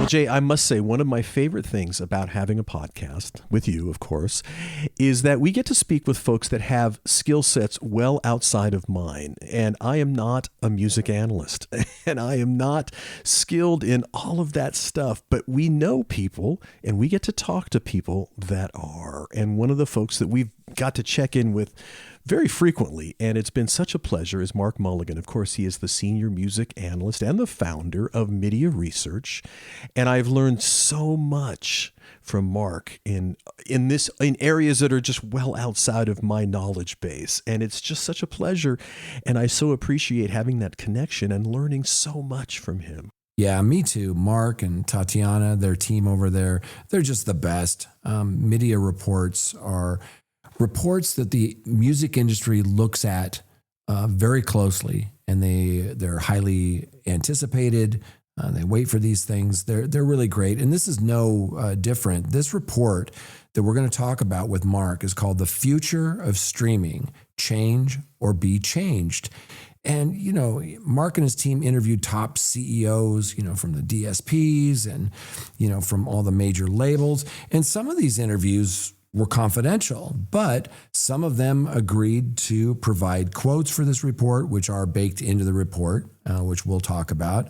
Well, Jay, I must say one of my favorite things about having a podcast with you, of course, is that we get to speak with folks that have skill sets well outside of mine. And I am not a music analyst and I am not skilled in all of that stuff, but we know people and we get to talk to people that are. And one of the folks that we've got to check in with very frequently, and it's been such a pleasure, is Mark Mulligan. Of course, he is the senior music analyst and the founder of MIDiA Research. And I've learned so much from Mark in areas that are just well outside of my knowledge base. And it's just such a pleasure. And I so appreciate having that connection and learning so much from him. Yeah, me too. Mark and Tatiana, their team over there, they're just the best. MIDiA reports are reports that the music industry looks at very closely, and they're highly anticipated. They wait for these things. They're really great, and this is no different. This report that we're going to talk about with Mark is called "The Future of Streaming: Change or Be Changed." And, you know, Mark and his team interviewed top CEOs, you know, from the DSPs and, you know, from all the major labels. And some of these interviews were confidential, but some of them agreed to provide quotes for this report, which are baked into the report, which we'll talk about.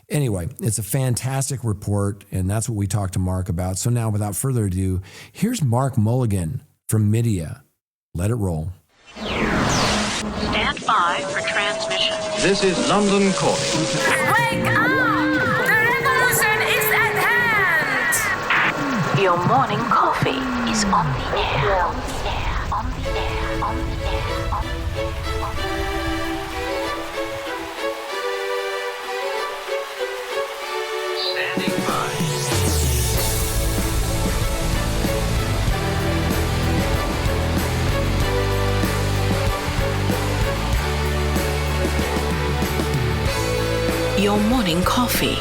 Anyway, it's a fantastic report, and that's what we talked to Mark about. So now, without further ado, here's Mark Mulligan from MIDiA. Let it roll. Stand by for transmission. This is London calling. Wake up! The revolution is at hand! Your morning coffee is on the air. On the air. On the air. On the air. On the air. Standing by. Your morning coffee,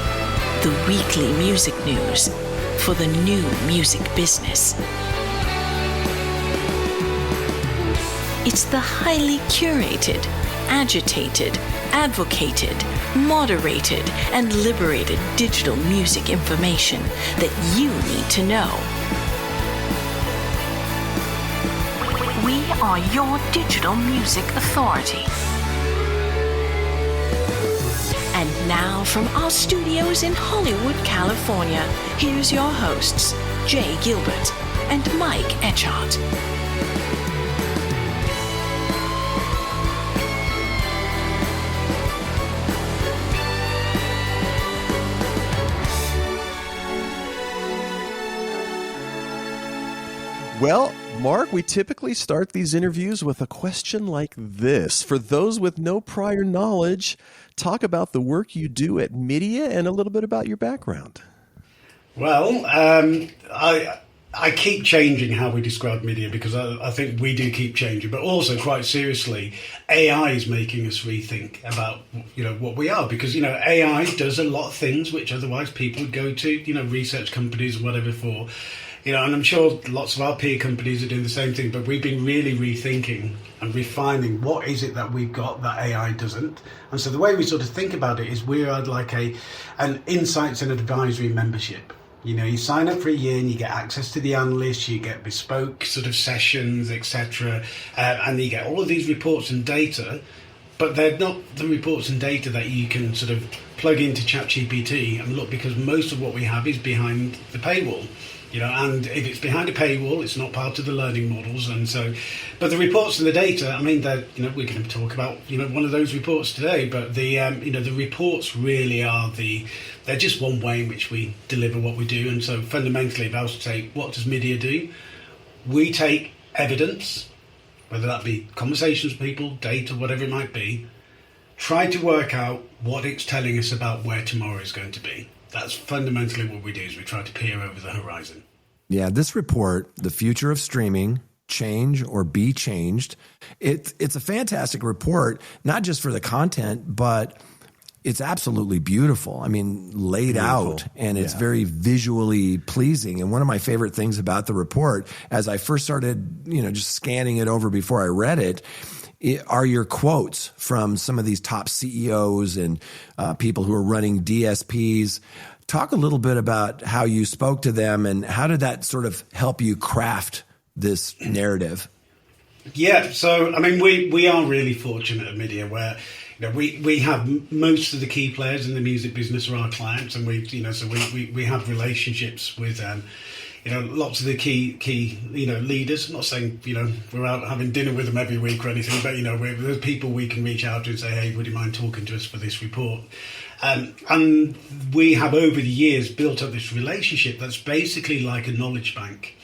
the weekly music news for the new music business. It's the highly curated, agitated, advocated, moderated, and liberated digital music information that you need to know. We are your digital music authority. And now from our studios in Hollywood, California, here's your hosts, Jay Gilbert and Mike Etchart. Well, Mark, we typically start these interviews with a question like this. For those with no prior knowledge, talk about the work you do at MIDiA and a little bit about your background. Well, I keep changing how we describe MIDiA because I think we do keep changing, but also quite seriously, AI is making us rethink about, what we are, because, AI does a lot of things which otherwise people would go to, research companies or whatever for. And I'm sure lots of our peer companies are doing the same thing, but we've been really rethinking and refining what is it that we've got that AI doesn't. And so the way we sort of think about it is we're like an insights and advisory membership. You sign up for a year and you get access to the analysts, you get bespoke sort of sessions, etc. And you get all of these reports and data, but they're not the reports and data that you can sort of plug into ChatGPT and look, because most of what we have is behind the paywall. And if it's behind a paywall, it's not part of the learning models. And so, but the reports and the data, we're going to talk about, one of those reports today, but the reports really are they're just one way in which we deliver what we do. And so fundamentally, if I was to say, what does MIDiA do? We take evidence, whether that be conversations with people, data, whatever it might be, try to work out what it's telling us about where tomorrow is going to be. That's fundamentally what we do, is we try to peer over the horizon. Yeah, this report, The Future of Streaming, Change or Be Changed, it's a fantastic report, not just for the content, but it's absolutely beautiful. Laid out, and it's very visually pleasing. And one of my favorite things about the report, as I first started, just scanning it over before I read it, are your quotes from some of these top CEOs and people who are running DSPs. Talk a little bit about how you spoke to them and how did that sort of help you craft this narrative? Yeah, so I mean, we are really fortunate at MIDiA where we have most of the key players in the music business are our clients, and we have relationships with lots of the key leaders. I'm not saying we're out having dinner with them every week or anything, but there's people we can reach out to and say, hey, would you mind talking to us for this report? And we have over the years built up this relationship that's basically like a knowledge bank.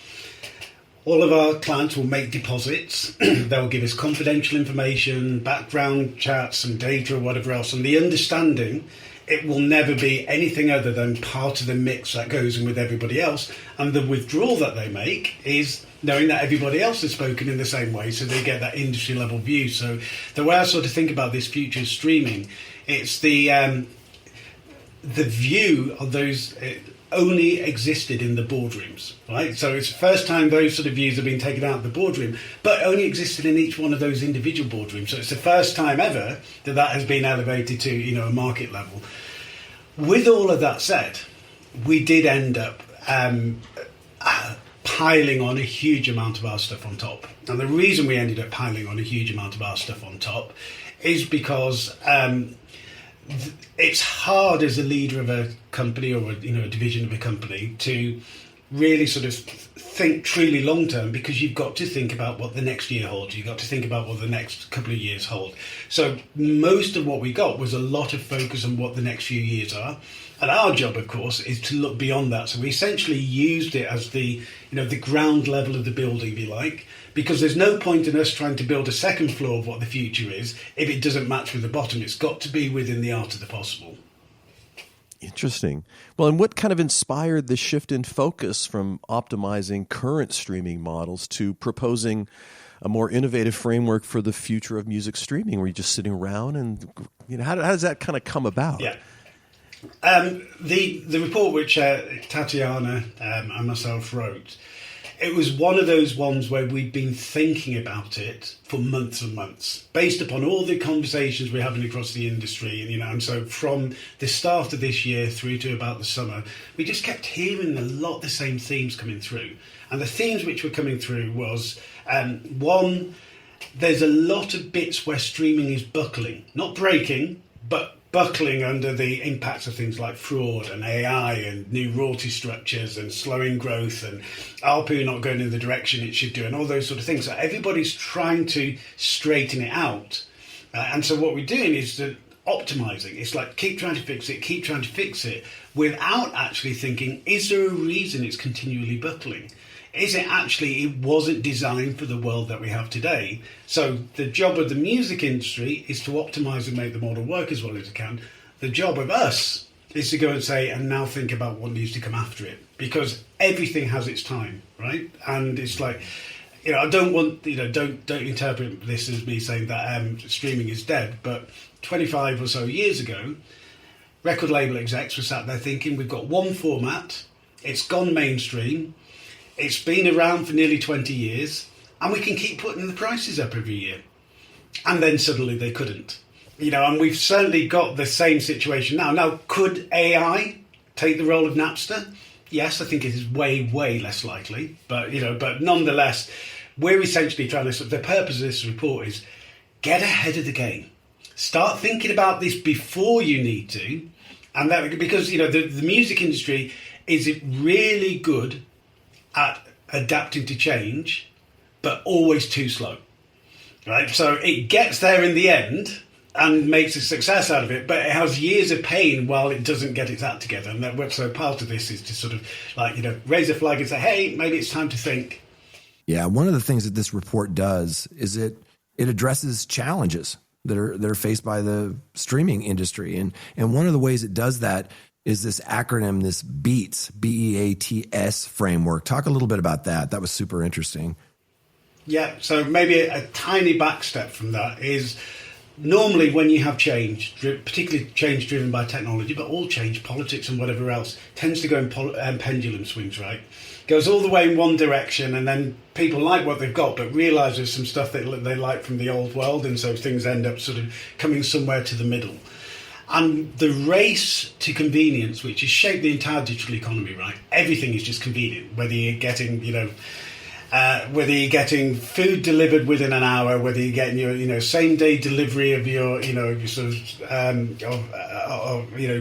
All of our clients will make deposits. They'll give us confidential information, background chats and data or whatever else. And the understanding, it will never be anything other than part of the mix that goes in with everybody else. And the withdrawal that they make is knowing that everybody else has spoken in the same way, so they get that industry level view. So the way I sort of think about this future of streaming, it's the view of those only existed in the boardrooms, right? So it's the first time those sort of views have been taken out of the boardroom, but only existed in each one of those individual boardrooms. So it's the first time ever that has been elevated to, a market level. With all of that said, we did end up piling on a huge amount of our stuff on top. And the reason we ended up piling on a huge amount of our stuff on top is because it's hard as a leader of a company or a division of a company to really sort of think truly long term, because you've got to think about what the next year holds. You've got to think about what the next couple of years hold. So most of what we got was a lot of focus on what the next few years are. And our job, of course, is to look beyond that. So we essentially used it as the ground level of the building, if you like, because there's no point in us trying to build a second floor of what the future is if it doesn't match with the bottom. It's got to be within the art of the possible. Interesting. Well, and what kind of inspired the shift in focus from optimizing current streaming models to proposing a more innovative framework for the future of music streaming? Were you just sitting around and, how does that kind of come about? Yeah. The report which Tatiana and myself wrote, it was one of those ones where we'd been thinking about it for months and months, based upon all the conversations we're having across the industry. And so from the start of this year through to about the summer, we just kept hearing a lot of the same themes coming through. And the themes which were coming through was, one, there's a lot of bits where streaming is buckling, not breaking, but buckling under the impacts of things like fraud and AI and new royalty structures and slowing growth and ARPU not going in the direction it should do and all those sort of things. So everybody's trying to straighten it out. And so what we're doing is optimizing. It's like keep trying to fix it without actually thinking, is there a reason it's continually buckling? Is it actually, it wasn't designed for the world that we have today? So the job of the music industry is to optimize and make the model work as well as it can. The job of us is to go and say, and now think about what needs to come after it, because everything has its time, right? And it's like, I don't want, don't interpret this as me saying that streaming is dead, but 25 or so years ago, record label execs were sat there thinking, we've got one format, it's gone mainstream, it's been around for nearly 20 years, and we can keep putting the prices up every year. And then suddenly they couldn't. And we've certainly got the same situation now. Now, could AI take the role of Napster? Yes, I think it is way, way less likely. But nonetheless, we're essentially trying to, the purpose of this report is get ahead of the game. Start thinking about this before you need to. And that, because, the music industry is really good at adapting to change, but always too slow, right? So it gets there in the end and makes a success out of it, but it has years of pain while it doesn't get its act together. And so part of this is to sort of raise a flag and say, hey, maybe it's time to think. Yeah, one of the things that this report does is it addresses challenges that are faced by the streaming industry, and one of the ways it does that is this acronym, this BEATS, BEATS framework. Talk a little bit about that. That was super interesting. Yeah, so maybe a tiny back step from that is normally when you have change, particularly change driven by technology, but all change, politics and whatever else, tends to go in pendulum swings, right? Goes all the way in one direction, and then people like what they've got, but realise there's some stuff that they like from the old world, and so things end up sort of coming somewhere to the middle. And the race to convenience, which has shaped the entire digital economy, right? Everything is just convenient, whether you're getting, whether you're getting food delivered within an hour, whether you're getting your, same day delivery of your sort of,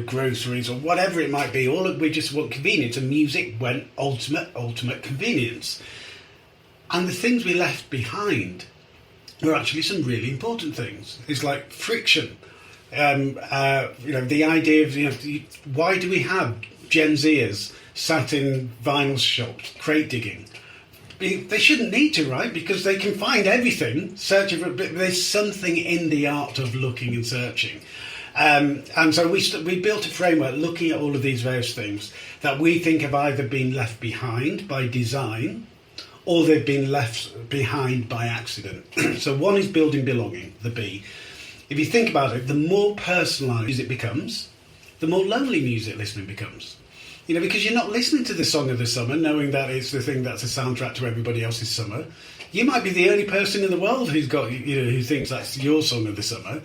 groceries or whatever it might be. We just want convenience, and music went ultimate convenience. And the things we left behind were actually some really important things. It's like friction. The idea of, why do we have Gen Zers sat in vinyl shops, crate digging? They shouldn't need to, right? Because they can find everything, searching for it, but there's something in the art of looking and searching. And so we built a framework looking at all of these various things that we think have either been left behind by design or they've been left behind by accident. So one is building belonging, the B. If you think about it, the more personalised music becomes, the more lonely music listening becomes. Because you're not listening to the song of the summer, knowing that it's the thing that's a soundtrack to everybody else's summer. You might be the only person in the world who's got, who thinks that's your song of the summer.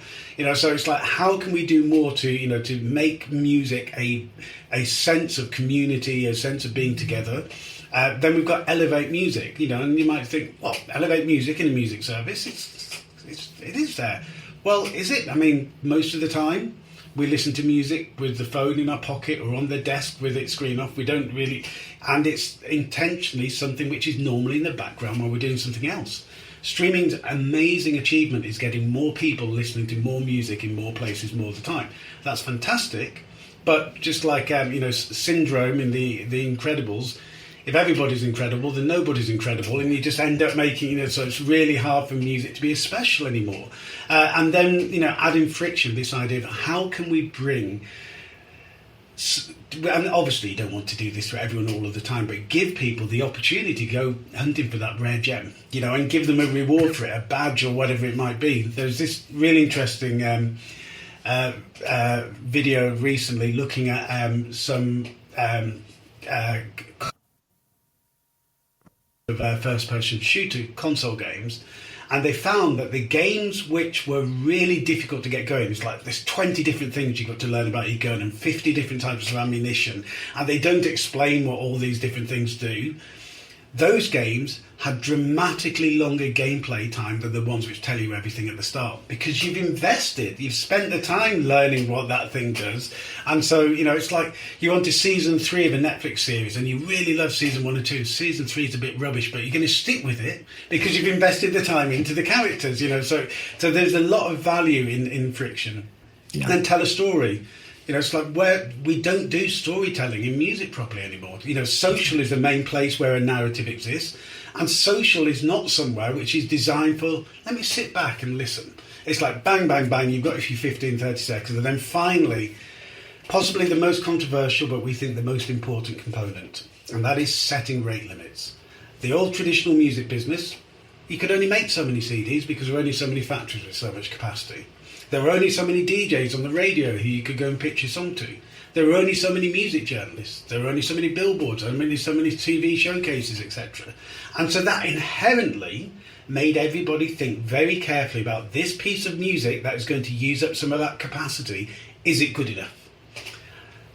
So it's like, how can we do more to make music a sense of community, a sense of being together? Then we've got Elevate Music, and you might think, well, Elevate Music in a music service, it is there. Well, is it? I mean, most of the time, we listen to music with the phone in our pocket or on the desk with its screen off. We don't really... And it's intentionally something which is normally in the background while we're doing something else. Streaming's amazing achievement is getting more people listening to more music in more places more of the time. That's fantastic. But just like, Syndrome in The Incredibles, if everybody's incredible, then nobody's incredible, and you just end up making, so it's really hard for music to be as special anymore. And then, adding friction, this idea of how can we bring, and obviously you don't want to do this for everyone all of the time, but give people the opportunity to go hunting for that rare gem, and give them a reward for it, a badge or whatever it might be. There's this really interesting video recently looking at some... of first-person shooter console games, and they found that the games which were really difficult to get going, it's like there's 20 different things you've got to learn about your gun and 50 different types of ammunition, and they don't explain what all these different things do. Those games had dramatically longer gameplay time than the ones which tell you everything at the start, because you've spent the time learning what that thing does. And so, it's like you're on to season 3 of a Netflix series and you really love season 1 and 2. Season 3 is a bit rubbish, but you're going to stick with it because you've invested the time into the characters, So there's a lot of value in friction. Yeah. And then tell a story. It's like where we don't do storytelling in music properly anymore. Social is the main place where a narrative exists. And social is not somewhere which is designed for, let me sit back and listen. It's like bang, bang, bang, you've got a few 15, 30 seconds. And then finally, possibly the most controversial, but we think the most important component. And that is setting rate limits. The old traditional music business, you could only make so many CDs because there were only so many factories with so much capacity. There were only so many DJs on the radio who you could go and pitch your song to. There were only so many music journalists. There were only so many billboards, so many TV showcases, etc. And so that inherently made everybody think very carefully about this piece of music that is going to use up some of that capacity. Is it good enough?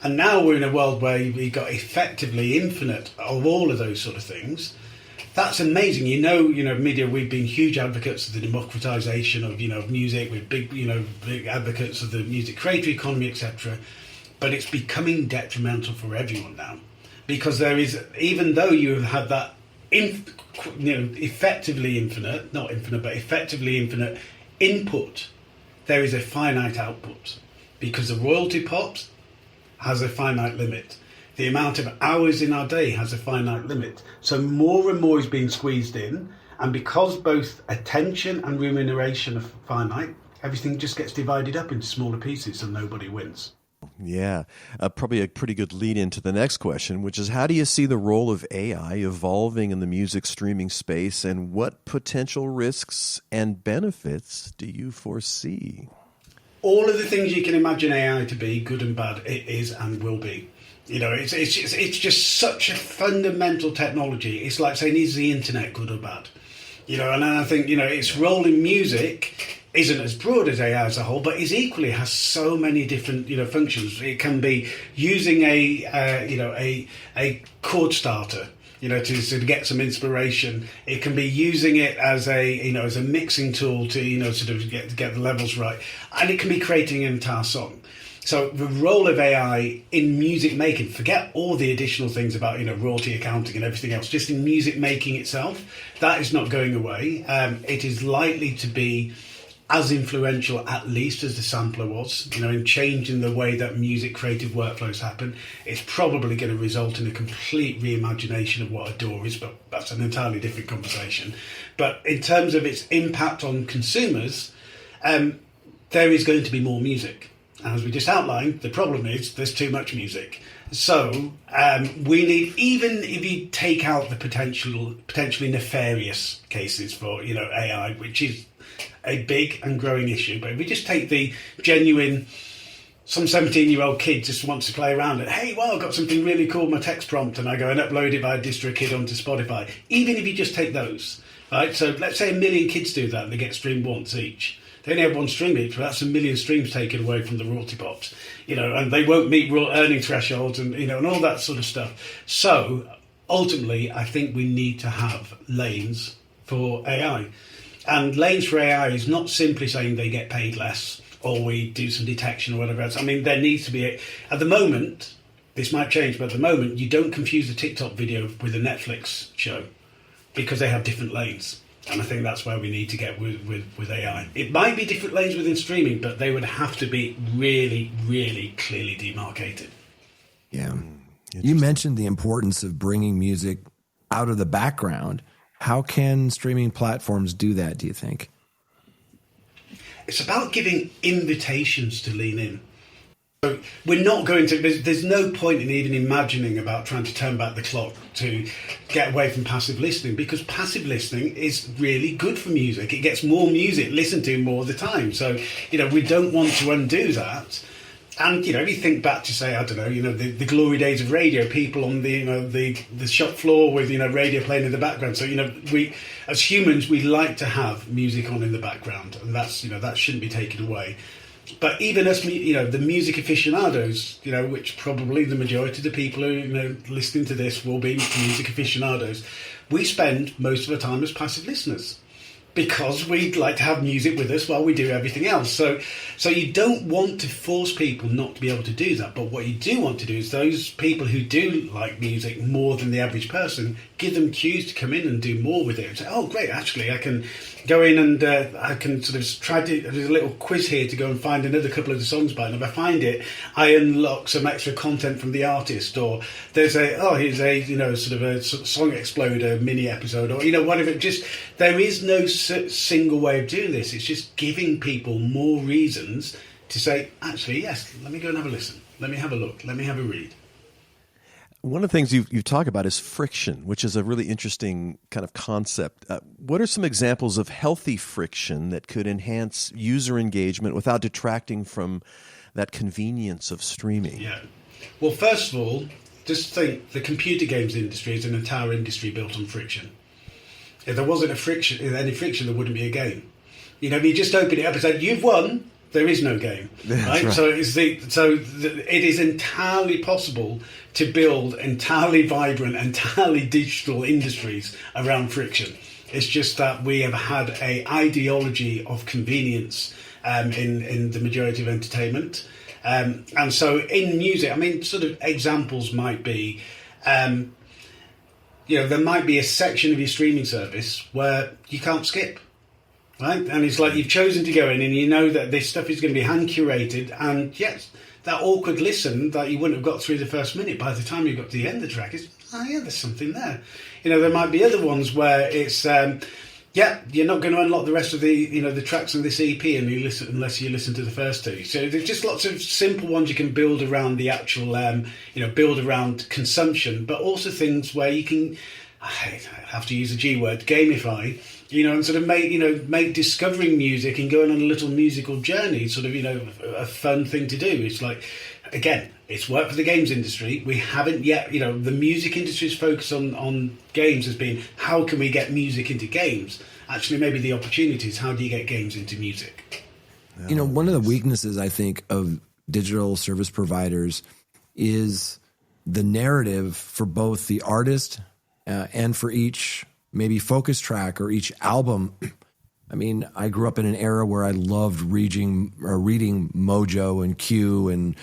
And now we're in a world where we've got effectively infinite of all of those sort of things. That's amazing. MIDiA, we've been huge advocates of the democratization of, music. We're big advocates of the music creator economy, etc. But it's becoming detrimental for everyone now, because there is, even though you have that, effectively infinite, not infinite, but effectively infinite input, there is a finite output, because the royalty pot has a finite limit. The amount of hours in our day has a finite limit. So more and more is being squeezed in. And because both attention and remuneration are finite, everything just gets divided up into smaller pieces and nobody wins. Yeah, probably a pretty good lead into the next question, which is how do you see the role of AI evolving in the music streaming space, and what potential risks and benefits do you foresee? All of the things you can imagine AI to be, good and bad, it is and will be. It's just such a fundamental technology. It's like saying, is the internet good or bad? And I think, its role in music isn't as broad as AI as a whole, but is equally has so many different, functions. It can be using a chord starter, to sort of get some inspiration. It can be using it as as a mixing tool to, sort of get the levels right. And it can be creating an entire song. So the role of AI in music making, forget all the additional things about, royalty accounting and everything else, just in music making itself, that is not going away. It is likely to be as influential, at least, as the sampler was, in changing the way that music creative workflows happen. It's probably going to result in a complete reimagination of what a DAW is, but that's an entirely different conversation. But in terms of its impact on consumers, there is going to be more music. And as we just outlined, the problem is there's too much music. So we need, even if you take out the potentially nefarious cases for, AI, which is a big and growing issue, but if we just take the genuine, some 17-year-old kid just wants to play around and, hey, well, I've got something really cool, my text prompt, and I go and upload it by DistroKid onto Spotify. Even if you just take those, right? So let's say 1 million kids do that and they get streamed once each. They only have one stream each, but that's 1 million streams taken away from the royalty pot, and they won't meet earning thresholds and, and all that sort of stuff. So ultimately, I think we need to have lanes for AI. And lanes for AI is not simply saying they get paid less or we do some detection or whatever else. I mean, there needs to be, at the moment, this might change, but at the moment, you don't confuse a TikTok video with a Netflix show because they have different lanes. And I think that's where we need to get with AI. It might be different lanes within streaming, but they would have to be really, really clearly demarcated. Yeah. You mentioned the importance of bringing music out of the background. How can streaming platforms do that, do you think? It's about giving invitations to lean in. So we're not going to, there's no point in even imagining about trying to turn back the clock to get away from passive listening, because passive listening is really good for music. It gets more music listened to more of the time. So, we don't want to undo that. And, if you think back to, say, I don't know, the glory days of radio, people on the shop floor with, radio playing in the background. So, we, as humans, we like to have music on in the background, and that's, that shouldn't be taken away. But even us, the music aficionados, which probably the majority of the people who, listening to this will be music aficionados, we spend most of our time as passive listeners, because we'd like to have music with us while we do everything else. So you don't want to force people not to be able to do that. But what you do want to do is those people who do like music more than the average person, give them cues to come in and do more with it. And say, oh, great, actually, I can go in and I can sort of try to, there's a little quiz here to go and find another couple of the songs by them. If I find it, I unlock some extra content from the artist, or there's here's a, sort of a Song Exploder mini episode, or, whatever. Just, there is no single way of doing this. It's just giving people more reasons to say, actually, yes, let me go and have a listen. Let me have a look. Let me have a read. One of the things you talk about is friction, which is a really interesting kind of concept. What are some examples of healthy friction that could enhance user engagement without detracting from that convenience of streaming? Yeah. Well, first of all, just think the computer games industry is an entire industry built on friction. If there wasn't any friction, there wouldn't be a game. If you just open it up and said, you've won, there is no game, right? Right. So it is entirely possible to build entirely vibrant, entirely digital industries around friction. It's just that we have had an ideology of convenience in the majority of entertainment. And so in music, I mean, sort of examples might be, there might be a section of your streaming service where you can't skip. Right? And it's like you've chosen to go in and you know that this stuff is going to be hand curated, and yes, that awkward listen that you wouldn't have got through the first minute, by the time you got to the end of the track is, oh yeah, there's something there. There might be other ones where it's Yeah, you're not going to unlock the rest of the tracks in this EP unless you listen to the first two. So there's just lots of simple ones you can build around the actual, build around consumption, but also things where you can, I have to use the G word, gamify, and sort of make discovering music and going on a little musical journey sort of, a fun thing to do. It's like, again, it's worked for the games industry. We haven't yet, the music industry's focus on games has been, how can we get music into games? Actually, maybe the opportunity is, how do you get games into music? One of the weaknesses, I think, of digital service providers is the narrative for both the artist and for each maybe focus track or each album. I mean, I grew up in an era where I loved reading Mojo and Q and,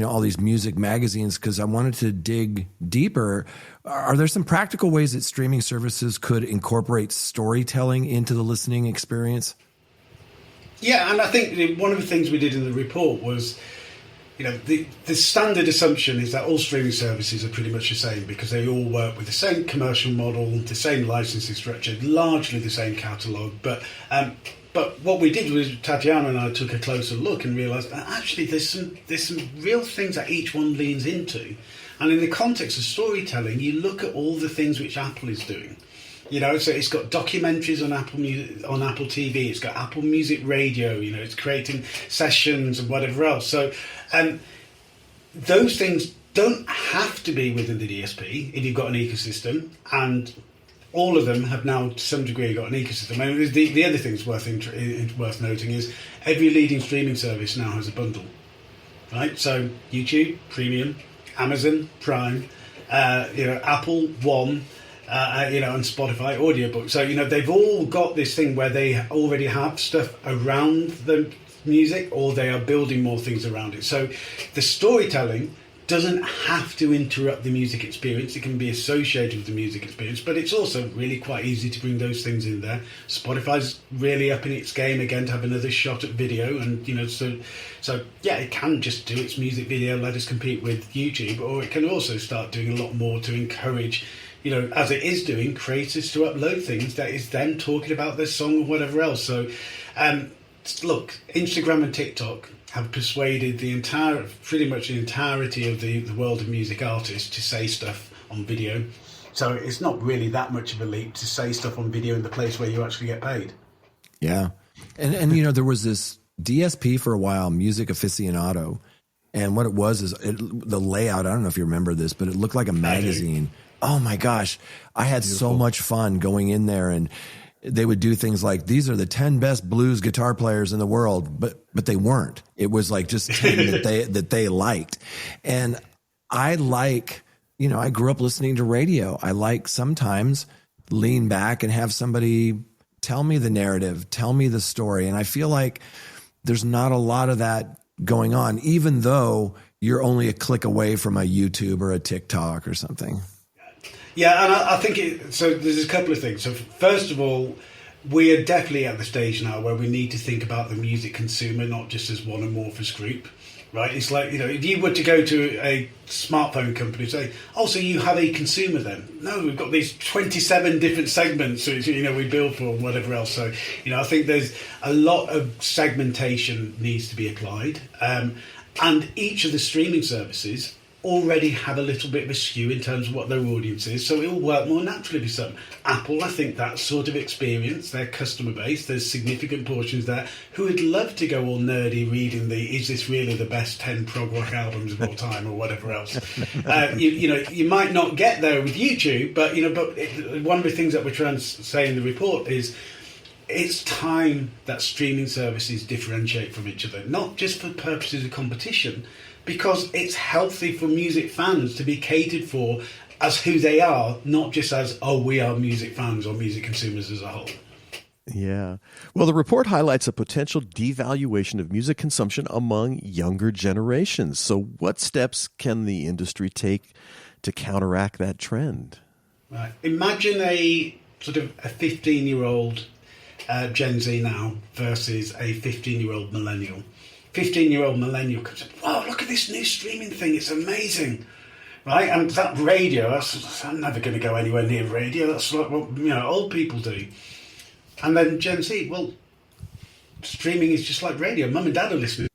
all these music magazines because I wanted to dig deeper. Are there some practical ways that streaming services could incorporate storytelling into the listening experience? Yeah, and I think one of the things we did in the report was, the standard assumption is that all streaming services are pretty much the same because they all work with the same commercial model, the same licensing structure, largely the same catalogue. But what we did was Tatiana and I took a closer look and realised that actually there's some real things that each one leans into. And in the context of storytelling, you look at all the things which Apple is doing. So it's got documentaries on Apple TV. It's got Apple Music Radio. It's creating sessions and whatever else. So, those things don't have to be within the DSP if you've got an ecosystem, and all of them have now to some degree got an ecosystem. And the other thing that's worth noting is every leading streaming service now has a bundle, right? So YouTube Premium, Amazon Prime, Apple One. And Spotify audiobook. So, they've all got this thing where they already have stuff around the music or they are building more things around it. So the storytelling doesn't have to interrupt the music experience. It can be associated with the music experience, but it's also really quite easy to bring those things in there. Spotify's really upping its game again to have another shot at video, and so yeah, it can just do its music video, let us compete with YouTube, or it can also start doing a lot more to encourage, as it is doing, creators to upload things that is then talking about their song or whatever else. So, look, Instagram and TikTok have persuaded pretty much the entirety of the world of music artists to say stuff on video. So it's not really that much of a leap to say stuff on video in the place where you actually get paid. Yeah. And there was this DSP for a while, Music Aficionado. And what it was is the layout, I don't know if you remember this, but it looked like a magazine. Oh my gosh. I had so much fun going in there, and they would do things like, these are the 10 best blues guitar players in the world, but they weren't. It was like just 10 that they liked. And I I grew up listening to radio. I like sometimes lean back and have somebody tell me the narrative, tell me the story. And I feel like there's not a lot of that going on, even though you're only a click away from a YouTube or a TikTok or something. Yeah, and I think so there's a couple of things. So first of all, we are definitely at the stage now where we need to think about the music consumer not just as one amorphous group, right? It's like, if you were to go to a smartphone company and say, oh, so you have a consumer then? No, we've got these 27 different segments, which, we build for and whatever else. So, I think there's a lot of segmentation needs to be applied. And each of the streaming services already have a little bit of a skew in terms of what their audience is, so it will work more naturally for some. Apple, I think that sort of experience, their customer base, there's significant portions there who would love to go all nerdy reading is this really the best 10 prog rock albums of all time or whatever else. You might not get there with YouTube, but one of the things that we're trying to say in the report is it's time that streaming services differentiate from each other, not just for purposes of competition, because it's healthy for music fans to be catered for as who they are, not just as, we are music fans or music consumers as a whole. Yeah. Well, the report highlights a potential devaluation of music consumption among younger generations. So what steps can the industry take to counteract that trend? Right. Imagine a 15-year-old Gen Z now versus a 15-year-old millennial. 15-year-old millennial comes up, wow, look at this new streaming thing, it's amazing, right? And that radio, I'm never going to go anywhere near radio, that's like what old people do. And then Gen Z, well, streaming is just like radio. Mum and dad are listening.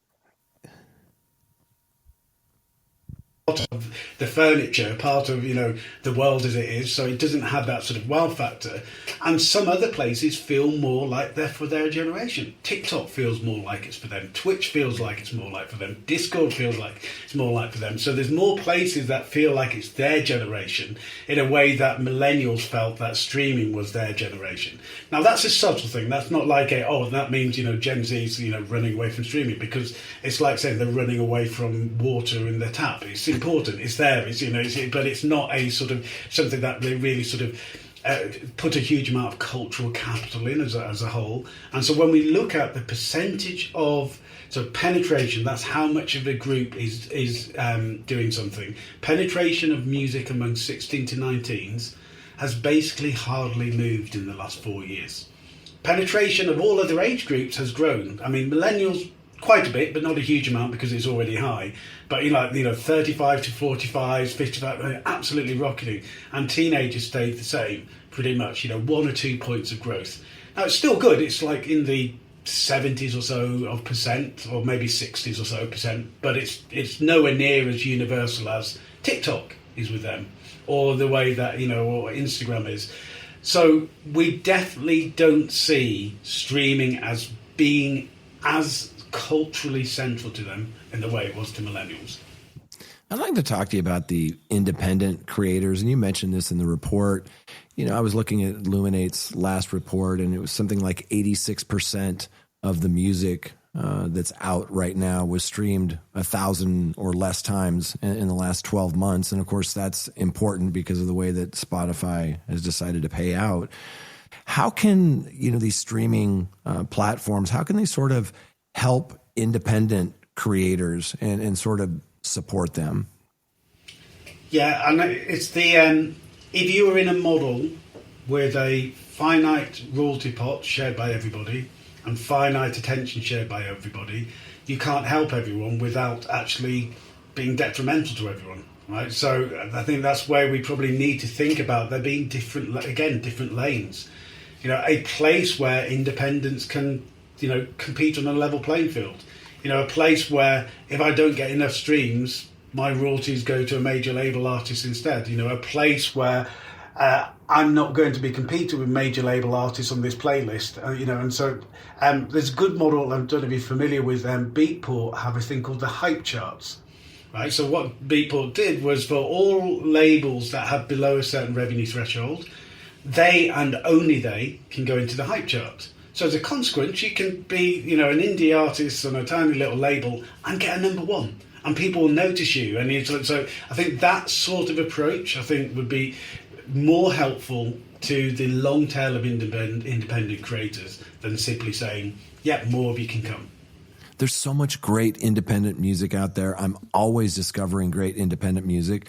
Part of the furniture, part of the world as it is, so it doesn't have that sort of wow factor. And some other places feel more like they're for their generation. TikTok feels more like it's for them. Twitch feels like it's more like for them. Discord feels like it's more like for them. So there's more places that feel like it's their generation in a way that millennials felt that streaming was their generation. Now that's a subtle thing. That's not like that means Gen Z's running away from streaming, because it's like saying they're running away from water in their tap. It's important. It's there. But it's not a sort of something that they really sort of put a huge amount of cultural capital in as a whole. And so when we look at the percentage of penetration, that's how much of a group is doing something. Penetration of music among 16 to 19s has basically hardly moved in the last 4 years. Penetration of all other age groups has grown. I mean, millennials quite a bit, but not a huge amount because it's already high. But 35 to 45, 55, absolutely rocketing. And teenagers stayed the same, pretty much. 1 or 2 points of growth. Now it's still good. It's like in the 70s or so of percent, or maybe 60s or so percent. But it's nowhere near as universal as TikTok is with them, or the way that or Instagram is. So we definitely don't see streaming as being as culturally central to them in the way it was to millennials. I'd like to talk to you about the independent creators, and you mentioned this in the report. I was looking at Luminate's last report, and it was something like 86% of the music that's out right now was streamed 1,000 or less times in the last 12 months. And of course, that's important because of the way that Spotify has decided to pay out. How can, these streaming platforms, how can they sort of help independent creators and sort of support them? Yeah, and it's the if you were in a model with a finite royalty pot shared by everybody and finite attention shared by everybody, you can't help everyone without actually being detrimental to everyone, right? So I think that's where we probably need to think about there being different lanes. A place where independents can compete on a level playing field. A place where if I don't get enough streams, my royalties go to a major label artist instead. A place where I'm not going to be competing with major label artists on this playlist. And so there's a good model. I don't know if you're familiar with Beatport have a thing called the hype charts. Right. So what Beatport did was for all labels that have below a certain revenue threshold, they and only they can go into the hype chart. So as a consequence, you can be, an indie artist on a tiny little label and get a number one, and people will notice you. And so I think that sort of approach, would be more helpful to the long tail of independent creators than simply saying, yeah, more of you can come. There's so much great independent music out there. I'm always discovering great independent music,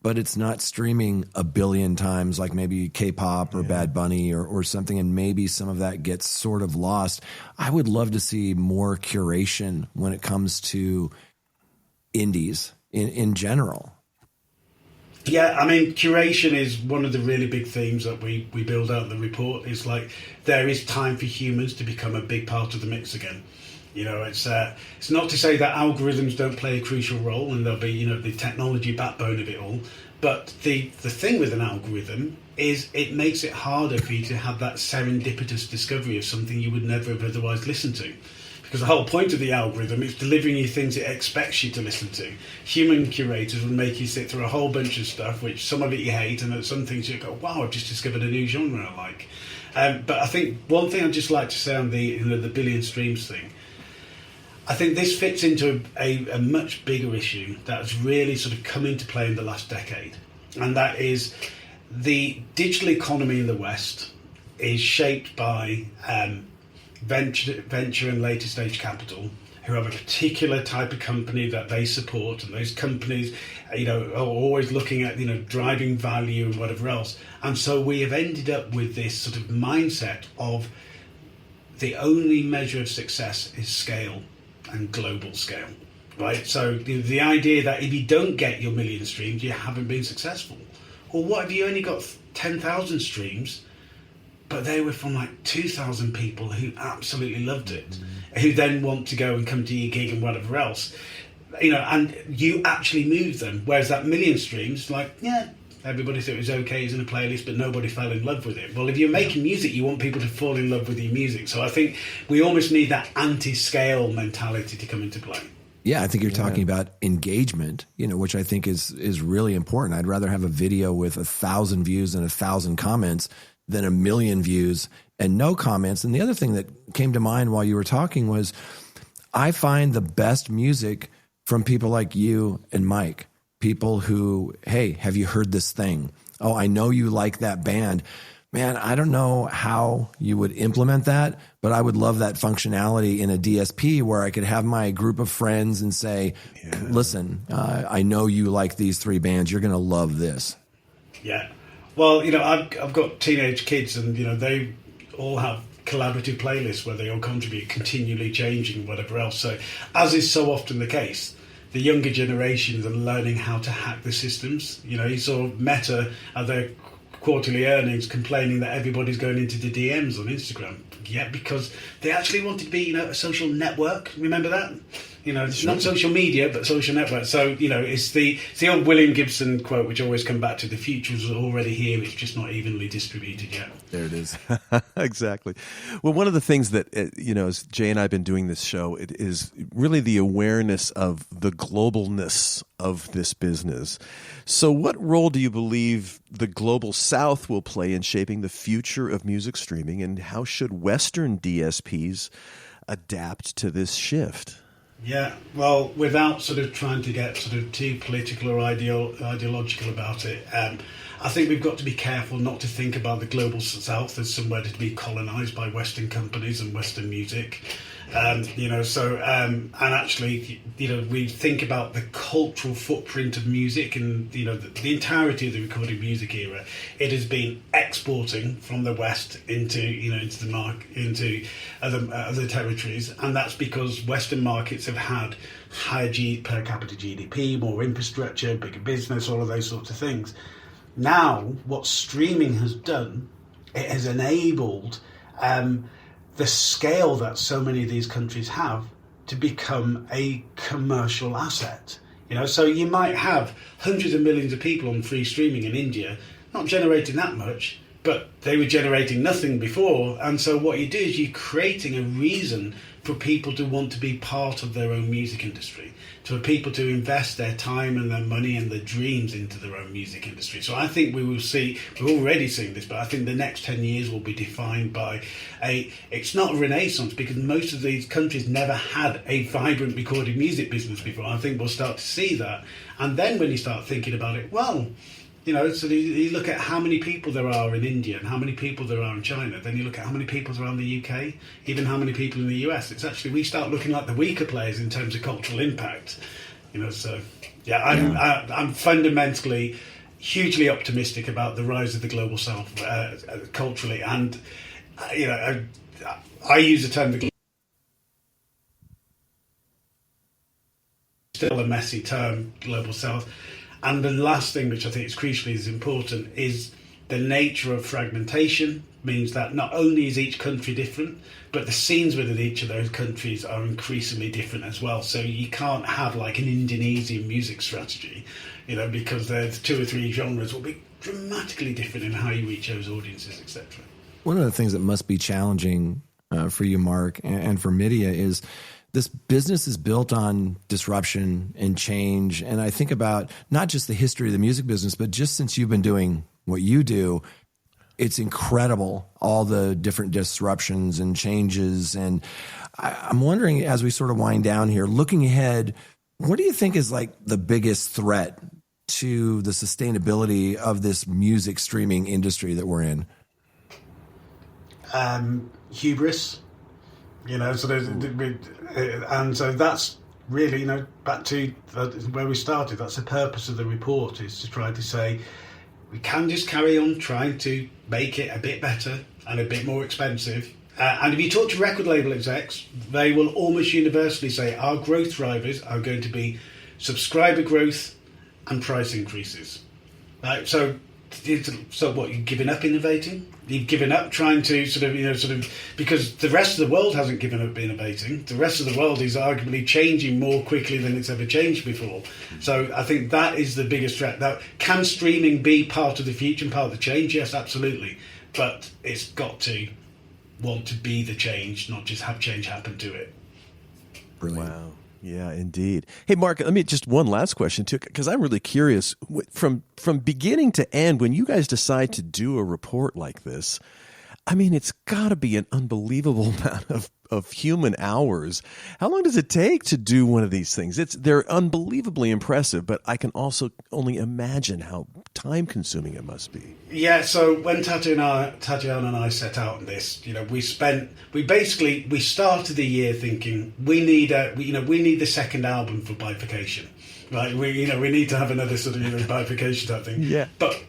but it's not streaming a billion times like maybe K-pop or Bad Bunny or something, and maybe some of that gets sort of lost. I would love to see more curation when it comes to indies in general. Yeah, curation is one of the really big themes that we build out in the report. It's like there is time for humans to become a big part of the mix again. It's not to say that algorithms don't play a crucial role, and they'll be, the technology backbone of it all. But the thing with an algorithm is it makes it harder for you to have that serendipitous discovery of something you would never have otherwise listened to. Because the whole point of the algorithm is delivering you things it expects you to listen to. Human curators will make you sit through a whole bunch of stuff, which some of it you hate, and some things you go, wow, I've just discovered a new genre I like. But I think one thing I'd just like to say on the billion streams thing, I think this fits into a much bigger issue that's really sort of come into play in the last decade. And that is the digital economy in the West is shaped by venture and later stage capital who have a particular type of company that they support. And those companies, are always looking at, driving value and whatever else. And so we have ended up with this sort of mindset of the only measure of success is scale and global scale, right? So the idea that if you don't get your million streams, you haven't been successful. Or what if you only got 10,000 streams, but they were from like 2,000 people who absolutely loved it, who then want to go and come to your gig and whatever else, and you actually move them. Whereas that million streams, like, yeah, everybody thought it was okay, it's in a playlist, but nobody fell in love with it. Well, if you're making music, you want people to fall in love with your music. So I think we almost need that anti-scale mentality to come into play. Yeah, I think you're talking about engagement, which I think is really important. I'd rather have a video with 1,000 views and 1,000 comments than 1 million views and no comments. And the other thing that came to mind while you were talking was I find the best music from people like you and Mike, people who, hey, have you heard this thing? Oh, I know you like that band. Man, I don't know how you would implement that, but I would love that functionality in a DSP where I could have my group of friends and say, listen, I know you like these 3 bands. You're going to love this. Yeah. Well, I've got teenage kids and, they all have collaborative playlists where they all contribute, continually changing, whatever else. So as is so often the case, the younger generations are learning how to hack the systems. You saw Meta at their quarterly earnings complaining that everybody's going into the DMs on Instagram. Yeah, because they actually wanted to be, a social network. Remember that? It's not social media, but social network. So, it's the old William Gibson quote, which always come back to: the future's already here, it's just not evenly distributed yet. There it is. Exactly. Well, one of the things that, as Jay and I have been doing this show, it is really the awareness of the globalness of this business. So what role do you believe the Global South will play in shaping the future of music streaming, and how should Western DSPs adapt to this shift? Yeah, well, without sort of trying to get sort of too political or ideological about it, I think we've got to be careful not to think about the Global South as somewhere to be colonised by Western companies and Western music. And actually, we think about the cultural footprint of music and, the entirety of the recorded music era. It has been exporting from the West into the market, into other territories. And that's because Western markets have had higher per capita GDP, more infrastructure, bigger business, all of those sorts of things. Now, what streaming has done, it has enabled the scale that so many of these countries have to become a commercial asset. So you might have hundreds of millions of people on free streaming in India, not generating that much, but they were generating nothing before. And so what you do is you're creating a reason for people to want to be part of their own music industry, for people to invest their time and their money and their dreams into their own music industry. So I think we will see, we're already seeing this, but I think the next 10 years will be defined by it's not a renaissance, because most of these countries never had a vibrant recorded music business before. I think we'll start to see that. And then when you start thinking about it, well, so you look at how many people there are in India and how many people there are in China, then you look at how many people there are in the UK, even how many people in the US. It's actually, we start looking like the weaker players in terms of cultural impact. So yeah, I'm fundamentally hugely optimistic about the rise of the Global South culturally, and I use the term still a messy term, Global South. And the last thing, which I think is crucially as important, is the nature of fragmentation. Means that not only is each country different, but the scenes within each of those countries are increasingly different as well. So you can't have like an Indonesian music strategy, because there's 2 or 3 genres will be dramatically different in how you reach those audiences, etc. One of the things that must be challenging for you, Mark, and for MIDiA is this business is built on disruption and change. And I think about not just the history of the music business, but just since you've been doing what you do, it's incredible, all the different disruptions and changes. And I'm wondering, as we sort of wind down here, looking ahead, what do you think is like the biggest threat to the sustainability of this music streaming industry that we're in? Hubris. And so that's really, back to where we started. That's the purpose of the report, is to try to say we can just carry on trying to make it a bit better and a bit more expensive. And if you talk to record label execs, they will almost universally say our growth drivers are going to be subscriber growth and price increases. Right? So so what? You've given up innovating? You've given up trying to sort of because the rest of the world hasn't given up innovating. The rest of the world is arguably changing more quickly than it's ever changed before. So I think that is the biggest threat. Now, can streaming be part of the future and part of the change? Yes, absolutely. But it's got to want to be the change, not just have change happen to it. Brilliant. Wow. Yeah, indeed. Hey, Mark, let me just one last question too, because I'm really curious. From beginning to end, when you guys decide to do a report like this, I mean, it's got to be an unbelievable amount of human hours. How long does it take to do one of these things? They're unbelievably impressive, but I can also only imagine how time-consuming it must be. Yeah, so when Tatiana and I set out on this, we started the year thinking we need the second album for Bifurcation. Right, we need to have another sort of bifurcation type thing. Yeah. But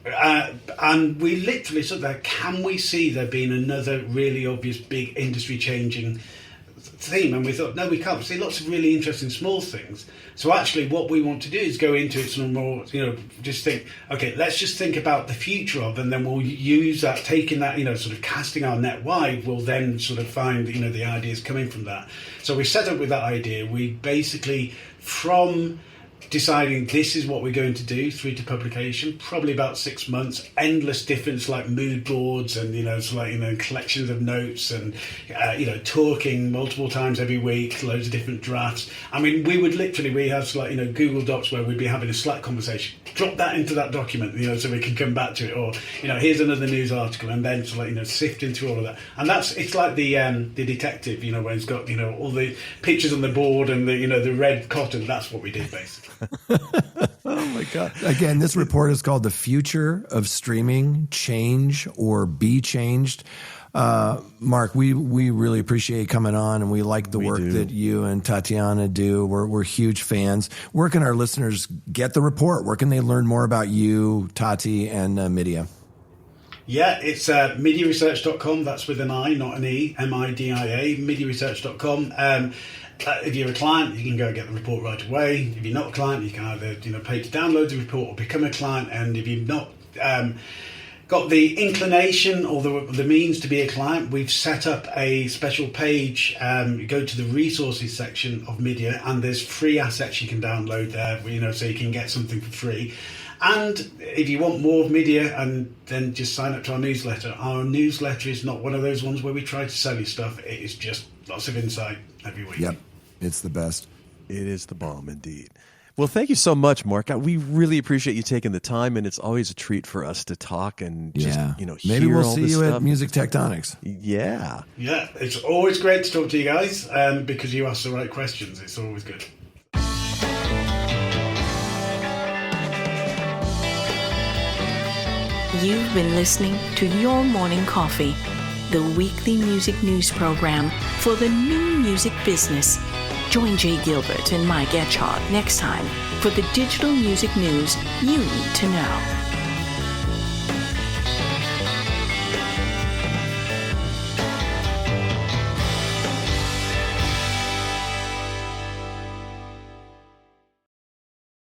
and we literally sort of can we see there being another really obvious big industry changing theme? And we thought, no, we can't. We see lots of really interesting small things. So actually, what we want to do is go into it some more. Just think. Okay, let's just think about the future of, and then we'll use that, taking that, sort of casting our net wide. We'll then sort of find, the ideas coming from that. So we set up with that idea. We basically from deciding this is what we're going to do through to publication, probably about 6 months, endless different like mood boards and collections of notes and talking multiple times every week, loads of different drafts. I mean, we have Google Docs where we'd be having a Slack conversation, drop that into that document, so we can come back to it, or here's another news article, and then sifting through all of that. And it's like the detective, where he's got all the pictures on the board and the red cotton. That's what we did basically. Oh my God. Again, this report is called The Future of Streaming, Change or Be Changed. Mark, we really appreciate coming on, and we like the work that you and Tatiana do. We're huge fans. Where can our listeners get the report? Where can they learn more about you, Tati, and MIDiA? Yeah, it's MIDiaResearch.com. That's with an I, not an E, MIDiA, MIDiaResearch.com. If you're a client, you can go get the report right away. If you're not a client, you can either pay to download the report or become a client. And if you've not got the inclination or the means to be a client, we've set up a special page. You go to the resources section of MIDiA, and there's free assets you can download there. So you can get something for free. And if you want more of MIDiA, and then just sign up to our newsletter. Our newsletter is not one of those ones where we try to sell you stuff. It is just lots of insight every week. Yep. It's the best. It is the bomb, indeed. Well, thank you so much, Mark. We really appreciate you taking the time, and it's always a treat for us to talk and just, maybe hear we'll all see this you stuff. at Music Tectonics. Yeah. Yeah, it's always great to talk to you guys because you ask the right questions. It's always good. You've been listening to Your Morning Coffee, the weekly music news program for the new music business. Join Jay Gilbert and Mike Etchart next time for the digital music news you need to know.